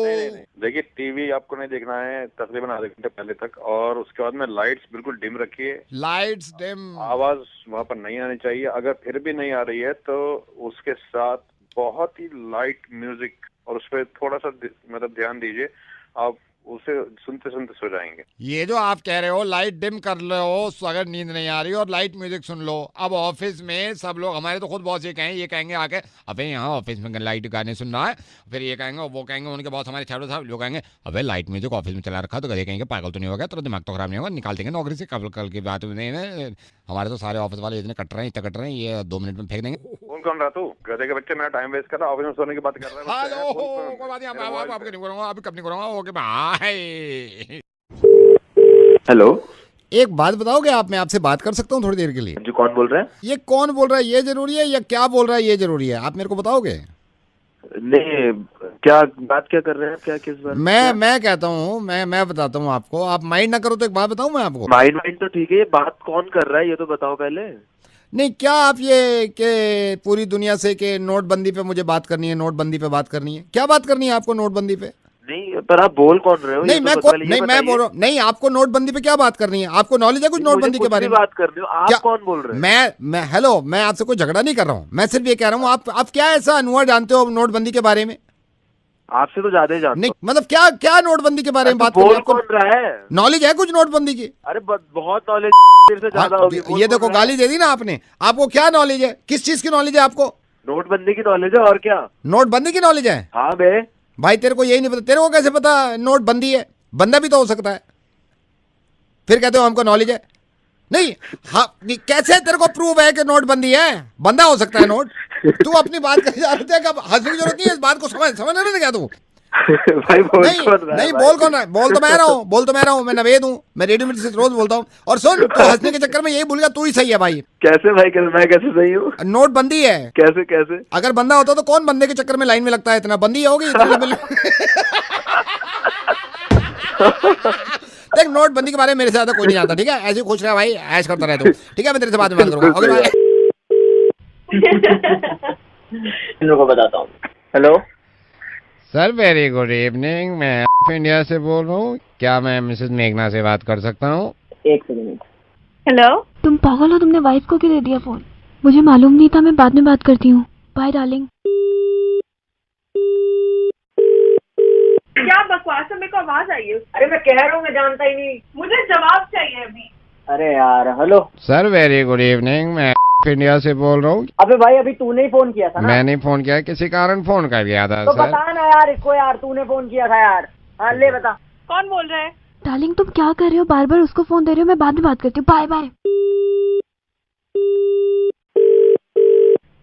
नहीं। देखिए टीवी आपको नहीं देखना है तकरीबन आधे घंटे पहले तक, और उसके बाद में लाइट्स बिल्कुल डिम रखिए। Lights dim. आवाज वहाँ पर नहीं आनी चाहिए। अगर फिर भी नहीं आ रही है तो उसके साथ बहुत ही लाइट म्यूजिक और उस पर थोड़ा सा मतलब ध्यान दीजिए। आप उसे सुनते सुनते सो जाएंगे। ये जो आप कह रहे हो लाइट डिम कर लो अगर नींद नहीं आ रही और लाइट म्यूजिक सुन लो। अब ऑफिस में सब लोग, हमारे तो खुद बॉस ये कहेंगे आके, अबे यहाँ ऑफिस में लाइट गाने सुन रहा है, फिर ये कहेंगे वो कहेंगे, उनके बॉस हमारे छात्रों साहब लोग कहेंगे अबे लाइट म्यूजिक ऑफिस में चला रखा, तो कभी कहेंगे पागल तो नहीं हो गया, तेरा दिमाग तो खराब नहीं होगा, निकाल देंगे नौकरी से। कल की बात नहीं, हमारे तो सारे ऑफिस वाले इतने कट रहे हैं, ये 2 मिनट में फेंक देंगे। फोन कौन रहा तू? गधे के बच्चे, मेरा टाइम वेस्ट कर रहा, ऑफिस में सोने की बात कर रहा है। हेलो, कोई बात नहीं, आपको नहीं करूंगा, अभी कब नहीं करूंगा। Okay bye. हेलो, एक बात बताओगे आप, मैं आपसे बात कर सकता हूँ थोड़ी देर के लिए? जी कौन बोल रहा है? ये कौन बोल रहा है ये जरूरी है, या क्या बोल रहा है ये जरूरी है, आप मेरे को बताओगे? नहीं, क्या बात क्या कर रहे हैं? क्या किस बात? मैं कहता हूँ, मैं बताता हूँ आपको, आप माइंड ना करो तो एक बात बताऊँ मैं आपको। माइंड तो ठीक है, ये बात कौन कर रहा है ये तो बताओ पहले। नहीं, क्या आप ये कि पूरी दुनिया से कि नोटबंदी पे मुझे बात करनी है, नोटबंदी पे बात करनी है, क्या बात करनी है आपको नोटबंदी पे? नहीं, पर आप बोल कौन रहे हो? नहीं, मैं बोल रहा हूँ, नहीं आपको नोटबंदी पे क्या बात करनी है? आपको नॉलेज है कुछ नोटबंदी के बारे में? बात कर रहे हो आप? कौन बोल रहे हैं? मैं हेलो, मैं आपसे कोई झगड़ा नहीं कर रहा हूँ, मैं सिर्फ ये कह रहा हूँ आप क्या ऐसा अनुभव जानते हो नोटबंदी के बारे में? आपसे तो ज्यादा ही जानता हूं। नहीं मतलब क्या नोटबंदी के बारे में बात बोल कौन रहा है? नॉलेज है कुछ नोटबंदी की? अरे बहुत नॉलेज से ज्यादा होगी। ये देखो गाली दे दी ना आपने। आपको क्या नॉलेज है, किस चीज की नॉलेज है आपको? नोटबंदी की नॉलेज है और क्या? नोटबंदी की नॉलेज है? हाँ बे भाई, तेरे को यही नहीं पता? तेरे को कैसे पता नोटबंदी है? बंदा भी तो हो सकता है, फिर कहते हो हमको नॉलेज है। नहीं, हाँ, कैसे तेरे को प्रूव है कि नोटबंदी है? बंदा हो सकता है नोट। तू अपनी बात कर जा रहे थे, हंसने की जरूरत नहीं है, इस बात को समझ रहे थे क्या तू? भाई बोल नहीं, कौन रहा है? नहीं बोल कौन रहा है? बोल तो मैं रहा हूँ, मैं नवेद हूँ, मैं रेडियो मिर्ची से रोज बोलता हूँ। और सुन, तू हंसने के चक्कर में यही भूल गया, तू ही सही है भाई। कैसे भाई, कैसे मैं कैसे सही हूँ? नोटबंदी है। कैसे? अगर बंदा होता तो कौन बंदे के चक्कर में लाइन में लगता है? इतना बंदी होगी देख, नोटबंदी के बारे में मेरे से ज्यादा कोई नहीं जानता, ठीक है? ऐसे खुश रहा भाई, ऐश करता रहे तू, ठीक है? मैं तेरे से बाद में बात करूंगा। Okay bye. इन लोगों को बताता हूँ। Hello sir, very good evening, मैं इंडिया से बोल रहा हूँ, क्या मैं मिसेस मेघना से बात कर सकता हूँ? एक सेकंड। हेलो, तुम पागल हो, तुमने वाइफ को क्यों दे दिया फोन? मुझे मालूम नहीं था, मैं बाद में बात करती हूँ, बाय डार्लिंग। क्या बकवास है? मेरे को आवाज आई है। अरे मैं कह रहा हूँ, मैं जानता ही नहीं। मुझे जवाब चाहिए अभी। अरे यार, hello sir, very good evening, मैं इंडिया से बोल रहा हूँ। अबे भाई, अभी तूने ही फोन किया था ना? मैंने फोन किया, किसी कारण फोन कर गया था तो सर। बता ना यार इसको, यार तूने फोन किया था यार। हाँ ले बता। कौन बोल रहा है? डार्लिंग, तुम क्या कर रहे हो? बार बार उसको फोन दे रहे हो, मैं बाद में बात करती हूँ, बाय बाय।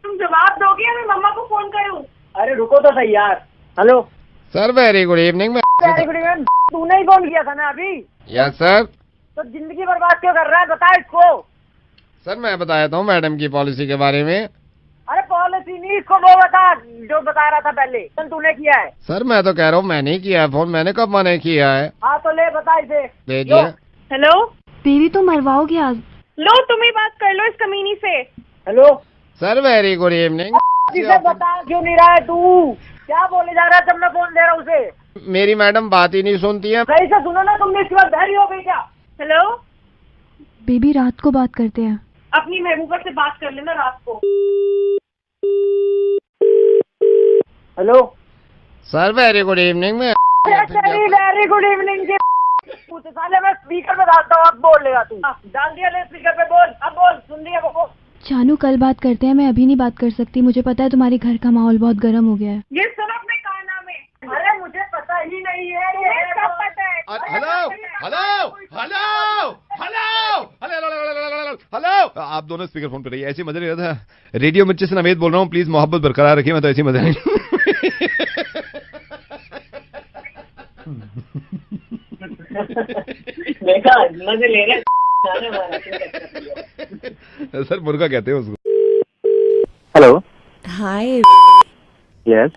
तुम जवाब दोगे या मैं मम्मा को फोन करूँ? अरे रुको तो सही यार। Hello sir, very good evening, very good evening. तूने ही फोन किया था ना अभी? Yes sir. तो जिंदगी बर्बाद क्यों कर रहा है, बता इसको। सर, मैं बताया था मैडम की पॉलिसी के बारे में। अरे पॉलिसी नहीं, इसको वो बता जो बता रहा था पहले। तूने किया है? सर, मैं तो कह रहा हूँ मैंने ही किया है फोन, मैंने कब मना किया है? हाँ तो ले बता इसे। भेजिए। हेलो बेबी, तुम मरवाओगे आज। लो, तुम ही बात कर लो इस कमीनी से। Hello sir, very good evening. इसे बता क्यों नहीं रहा है तू? क्या बोले जा रहा है जब मैं फोन दे रहा हूँ उसे? मेरी मैडम बात ही नहीं सुनती है। सही से सुनो ना, तुमने इसके बाद बहरी हो गई क्या? हेलो बेबी, रात को बात करते हैं। अपनी महबूबा से बात कर लेना रात को। Hello sir, very good evening में। वेरी गुड इवनिंग के पूछे साले, मैं स्पीकर पे डालता हूँ, अब बोल लेगा तू। डाल दिया ले स्पीकर पे, बोल अब बोल। सुन लिया वो बोल। जानू, कल बात करते हैं, मैं अभी नहीं बात कर सकती, मुझे पता है तुम्हारे घर का माहौल बहुत गर्म हो गया है। ये सुनो अपने काना में। अरे मुझे पता ही नहीं है, ये सब पता है। हेलो, आप दोनों स्पीकर फोन पे रहिए, ऐसे मजा नहीं रहा था। रेडियो मिर्ची से नवेद बोल रहा हूँ, प्लीज मोहब्बत बरकरार रखिए, मैं तो ऐसी मजा नहीं। देखा मजे ले रहे। सर, मुर्गा कहते हैं उसको। हेलो, हाय। यस।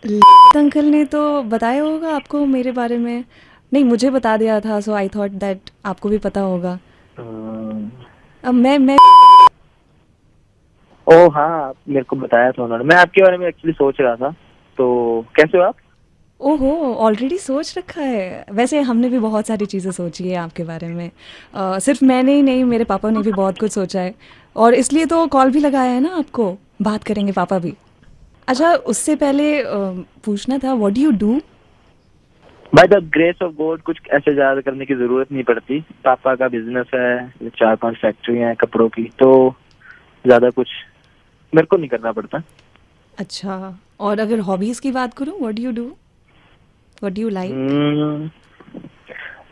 अंकल ने तो बताया होगा आपको मेरे बारे में? नहीं, मुझे बता दिया था, सो आई थॉट दैट आपको भी पता होगा। अब मैं ओ हाँ, मेरे को बताया था उन्होंने। मैं आपके बारे में एक्चुअली सोच रहा था। तो कैसे हो आप? ओहो, ऑलरेडी सोच रखा है? वैसे हमने भी बहुत सारी चीज़ें सोची है आपके बारे में। सिर्फ मैंने ही नहीं, मेरे पापा ने भी बहुत कुछ सोचा है, और इसलिए तो कॉल भी लगाया है ना आपको। बात करेंगे पापा भी। अच्छा, उससे पहले पूछना था, व्हाट डू यू डू? भाई द ग्रेस ऑफ गॉड कुछ ऐसे ज्यादा करने की जरूरत नहीं पड़ती। पापा का बिजनेस है, 4-5 फैक्ट्री हैं कपड़ों की, तो ज्यादा कुछ मेरे को नहीं करना पड़ता। अच्छा, और अगर हॉबीज की बात करूं, what do you do, what do you like?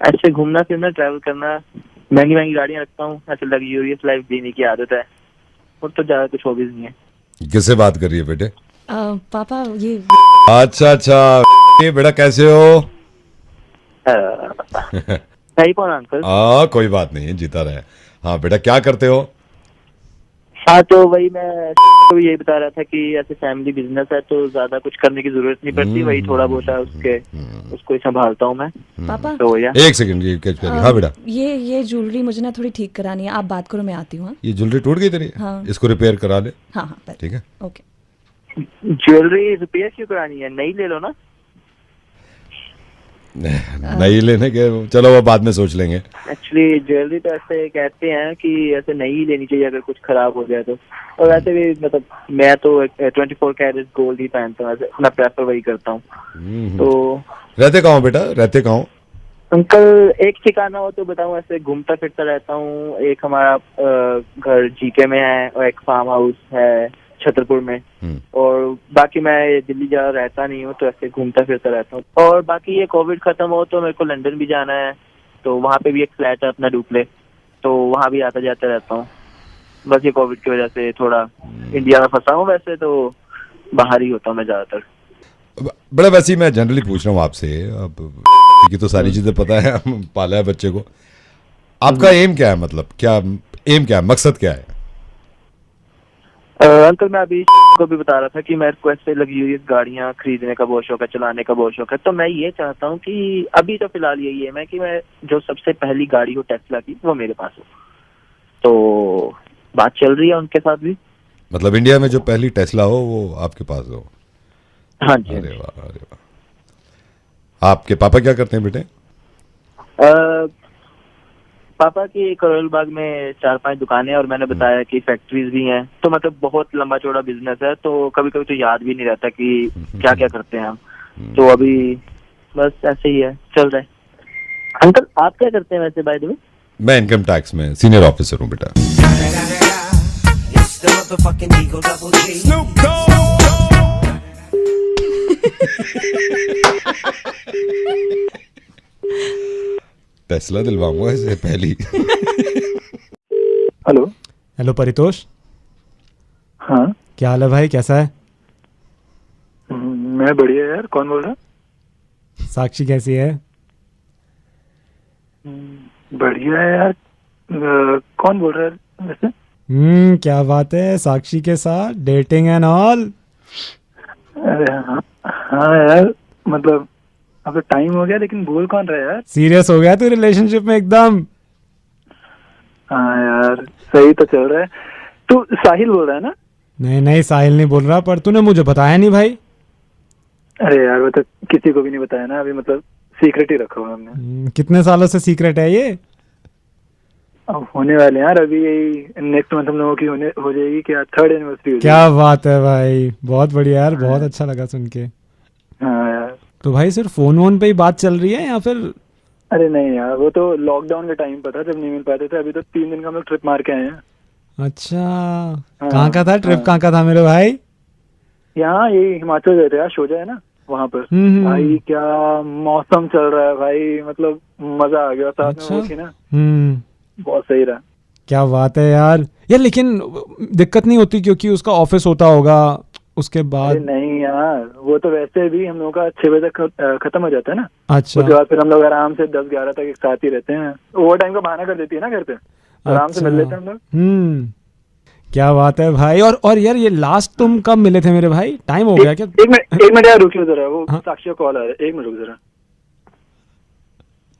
ऐसे घूमना फिरना, ट्रैवल करना, महंगी महंगी गाड़ियां रखता हूँ, ऐसे लग्जूरियस लाइफ जीने की आदत है, और तो ज्यादा कुछ हॉबीज नहीं है। किससे बात कर रही है बेटे? पापा ये अच्छा ये बेटा कैसे हो? सही कौन अंकल? कोई बात नहीं, जीता रहे। हाँ बेटा क्या करते हो? हाँ तो वही मैं तो यही बता रहा था कि ऐसे फैमिली बिजनेस है तो ज्यादा कुछ करने की जरूरत नहीं पड़ती, वही थोड़ा बहुत है उसको ही संभालता हूँ मैं। पापा तो या एक सेकंड ये कैच करिए। हाँ बेटा ये ज्वेलरी मुझे ना थोड़ी ठीक करानी है, आप बात करो, मैं आती हूँ। हाँ? ये ज्वेलरी टूट गई तेरी? हाँ। इसको रिपेयर करा ले। हाँ ठीक है ओके। ज्वेलरी रिपेयर क्यों करानी है, नई ले लो ना। नहीं लेने के, चलो वो बाद में सोच लेंगे। एक्चुअली ज्वेलरी तो ऐसे कहते हैं कि ऐसे नहीं लेनी चाहिए अगर कुछ खराब हो जाए तो, और वैसे भी मतलब मैं तो 24 कैरेट गोल्ड ही पहनता हूँ, मैं प्रेफर वही करता हूँ। तो रहते कहाँ हो बेटा, रहते कहाँ हो? अंकल एक ठिकाना हो तो बताऊँ, ऐसे घूमता फिरता रहता हूँ। एक हमारा घर जीके में है और एक फार्म हाउस है छतरपुर में, और बाकी मैं दिल्ली ज्यादा रहता नहीं हूँ, तो ऐसे घूमता फिरता रहता हूँ। और बाकी ये कोविड खत्म हो तो मेरे को लंदन भी जाना है, तो वहाँ पे भी एक फ्लैट है अपना डुप्ले, तो वहाँ भी आता जाता रहता हूँ। बस ये कोविड की वजह से थोड़ा इंडिया में फंसा हूँ, वैसे तो बाहर ही होता हूँ मैं ज्यादातर। बड़ा वैसे मैं जनरली पूछ रहा हूँ आपसे, अब की तो सारी चीजें पता है, पाला है बच्चे को। आपका एम क्या है, मतलब क्या एम क्या है, मकसद क्या है? अंकल मैं अभी को भी बता रहा था कि मेरे को ऐसे लग्जूरियस गाड़ियां खरीदने का बहुत शौक है, चलाने का बहुत शौक है, तो मैं ये चाहता हूँ कि अभी तो फिलहाल यही है मैं कि मैं जो सबसे पहली गाड़ी हो टेस्ला की वो मेरे पास हो। तो बात चल रही है उनके साथ भी, मतलब इंडिया में जो पहली टेस्ला हो वो आपके पास हो? हाँ जी। अरे वाह अरे वाह। आपके पापा क्या करते हैं बेटे? पापा की करोल बाग में 4-5 दुकानें, और मैंने बताया कि फैक्ट्रीज भी हैं, तो मतलब बहुत लंबा चौड़ा बिजनेस है, तो कभी कभी तो याद भी नहीं रहता कि क्या क्या करते हैं हम। तो अभी बस ऐसे ही है, चल रहा है। अंकल आप क्या करते हैं वैसे बाय द वे? मैं इनकम टैक्स में सीनियर ऑफिसर हूँ बेटा। टेस्ला दिलवाऊंगा इसे पहली। Hello hello Paritosh. हाँ क्या हाल है भाई, कैसा है? मैं बढ़िया यार, कौन बोल रहा? साक्षी कैसी है? बढ़िया है यार। कौन बोल रहा है वैसे? क्या बात है, साक्षी के साथ डेटिंग एंड ऑल? अरे हाँ यार, मतलब अब तो टाइम हो गया, लेकिन बोल कौन रहा है यार? सीरियस हो गया तू रिलेशनशिप में एकदम? हाँ यार सही तो चल रहा है। तू साहिल बोल रहा है ना? नहीं नहीं साहिल नहीं बोल रहा, पर तूने मुझे बताया नहीं भाई। अरे यार वो तो किसी को भी नहीं बताया ना, अभी मतलब सीक्रेट ही रखा हुआ हमने। कितने सालों से सीक्रेट है ये? अब होने वाले यार, अभी यही नेक्स्ट मंथ हम लोगों की हो जाएगी क्या 3rd एनिवर्सरी। क्या बात है भाई, बहुत बढ़िया यार, बहुत अच्छा लगा सुन के। हाँ यार। तो भाई सिर्फ फोन वोन पे ही बात चल रही है या फिर? अरे नहीं यार, वो तो लॉकडाउन के टाइम पर था जब नहीं मिल पाते थे। अभी तो 3 दिन का हम लोग ट्रिप मार के आए हैं। अच्छा कहाँ का था ट्रिप, कहाँ का था मेरे भाई? यहाँ यही हिमाचल गए थे यार, शोजा है ना वहाँ पर। भाई क्या मौसम चल रहा है भाई, मतलब मजा आ गया। साथ में वो थी ना, बहुत सही रहा। क्या बात है यार। लेकिन दिक्कत नहीं होती क्योंकि उसका ऑफिस होता होगा उसके बाद? नहीं यार, वो तो वैसे भी हम लोग का 6 बजे तक खत्म हो जाता है ना। अच्छा। उसके बाद फिर हम लोग आराम से 10-11 तक एक साथ ही रहते हैं। ओवर टाइम का बहाना कर देती है ना घर पे, आराम से मिल लेते हैं हम लोग। क्या बात है भाई। और यार ये लास्ट तुम कब मिले थे मेरे भाई, टाइम हो गया क्या? एक मिनट यार रुकिए जरा, वो साक्षी का कॉल आ रहा है, 1 मिनट रुक जरा।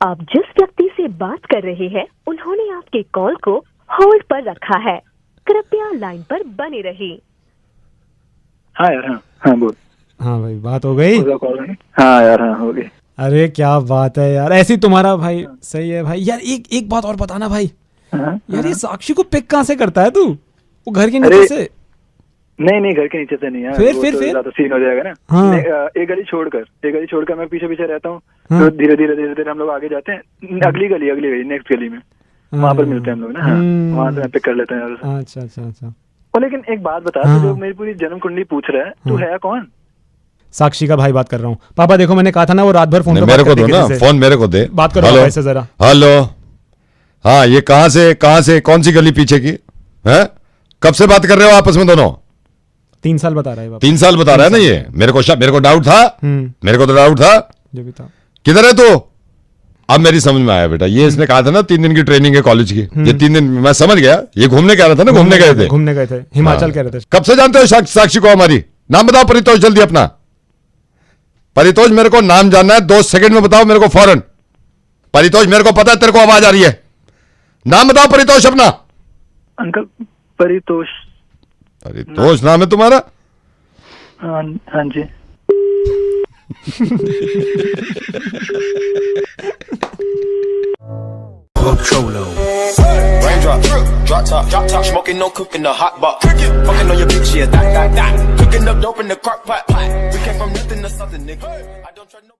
आप जिस व्यक्ति से बात कर रहे हैं उन्होंने आपके कॉल को होल्ड पर रखा है, कृपया लाइन पर बने रहिए। हाँ यार हाँ बोल। हाँ भाई बात हो गई? हाँ यार हाँ हो गई। अरे क्या बात है यार, ऐसी तुम्हारा भाई सही है भाई। यार एक बात और बताना भाई। यार ये साक्षी को पिक कहाँ से करता है तू, वो घर के नीचे से? नहीं घर के नीचे से नहीं है। फिर ज्यादा सीन हो जाएगा ना। हाँ। एक गली छोड़कर मैं पीछे रहता हूँ। तो धीरे धीरे हम लोग आगे जाते हैं। अगली गली नेक्स्ट गली में वहाँ पर मिलते हैं हम लोग ना। वहाँ से पिक कर लेते हैं। अच्छा। और लेकिन एक बात बता, तू जो मेरी पूरी जन्म कुंडली पूछ रहा है, तू है कौन? साक्षी का भाई बात कर रहा हूँ। पापा देखो, मैंने कहा था ना वो रात भर फोन पे मेरे को दो ना, फोन मेरे को दे, बात करो ऐसे जरा। हेलो, हाँ, ये कहाँ से कौन सी गली पीछे की है? कब से बात कर रहे हो आपस में दोनों? 3 साल बता रहा है। 3 साल बता रहा है ना ये। मेरे को डाउट था, मेरे को तो डाउट था। जो भी था। किधर है तू? अब मेरी समझ में आया बेटा। ये इसने कहा था ना 3 दिन की ट्रेनिंग है कॉलेज की। ये 3 दिन मैं समझ गया। ये घूमने कह रहा था ना, घूमने गए थे हिमाचल कह रहे थे। कब से जानते हो साक्षी को हमारी? नाम बताओ परितोष, जल्दी अपना परितोष। मेरे को नाम जानना है, 2 सेकंड में बताओ मेरे को फौरन। परितोष, मेरे को पता है तेरे को आवाज आ रही है। नाम बताओ परितोष अपना। अंकल परितोष नाम है तुम्हारा? हाँ जी। Cholo. Raindrop, drop top, smoking, no cooking, the hot box. Fucking on your bitch, yeah, that. Cooking up dope in the crock pot. We came from nothing to something, nigga. I don't try no.